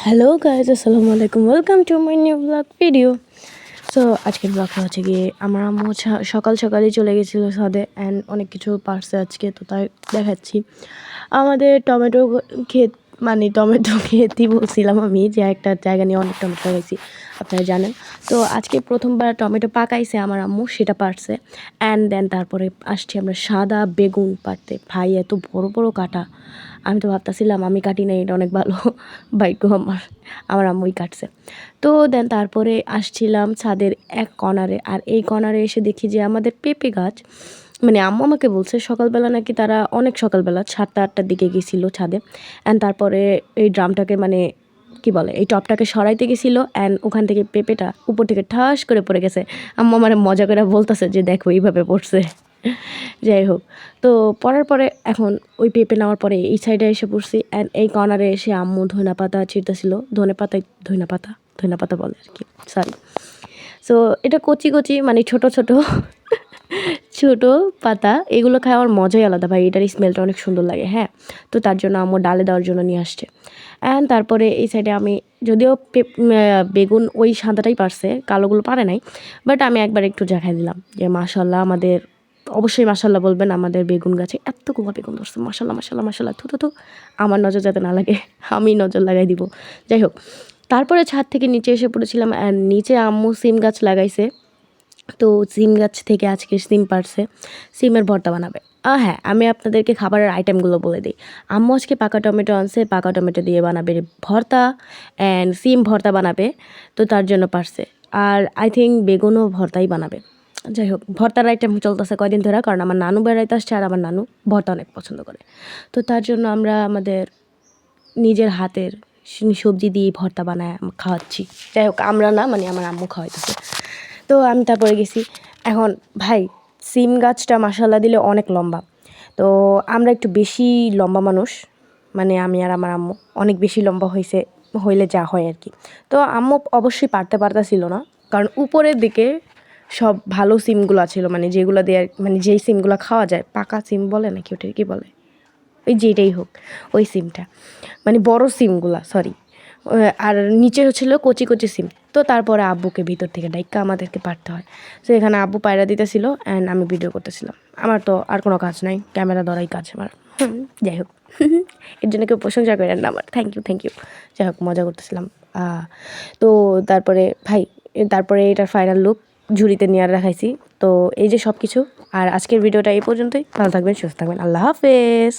Hello guys, আসসালামু আলাইকুম, welcome to my new blog video. So আজকের ব্লগটা হচ্ছে গিয়ে আমার আম্মু সকাল সকালই চলে গেছিলো ছাদে অ্যান্ড অনেক কিছু পারছে আজকে, তো তাই দেখাচ্ছি। আমাদের টমেটো ক্ষেত, মানে টমেটো ক্ষেতই বলছিলাম আমি, যে একটা জায়গা নিয়ে অনেক টমেটো লাগাইছি, আপনারা জানেন। তো আজকে প্রথমবার টমেটো পাকাইছে আমার আম্মু, সেটা পারছে। অ্যান্ড দেন তারপরে আসছি আমরা সাদা বেগুন পারতে। ভাই এত বড় বড় কাটা, আমি তো ভাবতেছিলাম আমি কাটি নাই, এটা অনেক ভালো ভাগ্য আমার আম্মুই কাটছে। তো দেন তারপরে আসছিলাম ছাদের এক কর্নারে, আর এই কর্নারে এসে দেখি যে আমাদের পেঁপে গাছ, মানে আম্মু আমাকে বলছে সকালবেলা নাকি তারা অনেক সকালবেলা 7টা-8টার দিকে গেছিলো ছাদে। অ্যান্ড তারপরে এই ড্রামটাকে, মানে কি বলে, এই টপটাকে সরাইতে গেছিলো অ্যান্ড ওখান থেকে পেঁপেটা উপর থেকে ঠাস করে পড়ে গেছে। আম্মু আমার মজা করে বলতেছে যে দেখো এইভাবে পড়ছে। যাই হোক, তো পড়ার পরে এখন ওই পেঁপে নেওয়ার পরে এই সাইডে এসে পড়ছি অ্যান্ড এই কর্নারে এসে আম্মু ধনে পাতা ছিঁড়তেছিল। ধনে পাতা বলে আর কি, সরি। সো এটা কচি কচি, মানে ছোট ছোট ছোট পাতা, এগুলো খায় আমার মজাই আলাদা ভাই, এটার স্মেলটা অনেক সুন্দর লাগে। হ্যাঁ, তো তার জন্য আম্মু ডালে দেওয়ার জন্য নিয়ে আসছে। অ্যান্ড তারপরে এই সাইডে আমি, যদিও বেগুন ওই সাদাটাই পারছে, কালোগুলো পারে নাই, বাট আমি একবার একটু দেখাই দিলাম যে মাশাল্লাহ, আমাদের অবশ্যই মাশাল্লাহ বলবেন, আমাদের বেগুন গাছে এতগুলো বেগুন ধরছে, মাশাল্লাহ মাশাল্লাহ মাশাল্লাহ। থু, আমার নজর যাতে না লাগে, আমি নজর লাগাই দিব। যাই হোক, তারপরে ছাদ থেকে নিচে এসে পড়েছিলাম অ্যান্ড নিচে আম্মু সিম গাছ লাগাইছে। তো সিম গাছ থেকে আজকে সিম পারছে, সিমের ভর্তা বানাবে। হ্যাঁ, আমি আপনাদেরকে খাবারের আইটেমগুলো বলে দিই। আম্মু আজকে পাকা টমেটো আনছে, পাকা টমেটো দিয়ে বানাবে ভর্তা অ্যান্ড সিম ভর্তা বানাবে, তো তার জন্য পারছে। আর আই থিঙ্ক বেগুনও ভর্তাই বানাবে। যাই হোক, ভর্তার আইটেম চলতেছে কয়দিন ধরে, কারণ আমার নানু বেড়াইতে আসছে আর আমার নানু ভর্তা অনেক পছন্দ করে। তো তার জন্য আমরা আমাদের নিজের হাতের সবজি দিয়ে ভর্তা বানায় খাওয়াচ্ছি। যাই হোক, আমরা না, মানে আমার আম্মু খাওয়াইতেছে। তো আমি তারপরে গেছি। এখন ভাই, সিম গাছটা মাশাল্লাহ দিলে অনেক লম্বা, তো আমরা একটু বেশি লম্বা মানুষ, মানে আমি আর আমার আম্মু অনেক বেশি লম্বা হইলে যা হয় আর কি। তো আম্মু অবশ্যই পারতেছিল না, কারণ উপরের দিকে সব ভালো সিমগুলো ছিল, মানে যেগুলো দিয়ে, মানে যেই সিমগুলো খাওয়া যায়, পাকা সিম বলে নাকি ওটা কী বলে, ওই যেটাই হোক, ওই সিমটা, মানে বড় সিমগুলা, সরি। আর নিচে ছিল কচি কচি সিম। তো তারপরে আব্বুকে ভিতর থেকে ডাইক্কা আমাদেরকে পারতে হয়। তো এখানে আব্বু পায়রা দিতেছিল অ্যান্ড আমি ভিডিও করতেছিলাম। আমার তো আর কোনো কাজ নাই, ক্যামেরা ধরাই কাজ আমার। যাই হোক, এর জন্য কেউ প্রশংসা করেন না আমার, থ্যাংক ইউ। যাই হোক, মজা করতেছিলাম। তো তারপরে ভাই, তারপরে এটার ফাইনাল লুক ঝুড়িতে নিয়ে আর রাখাইছি। তো এই যে সব কিছু, আর আজকের ভিডিওটা এই পর্যন্তই। ভালো থাকবেন, সুস্থ থাকবেন, আল্লাহ হাফেজ।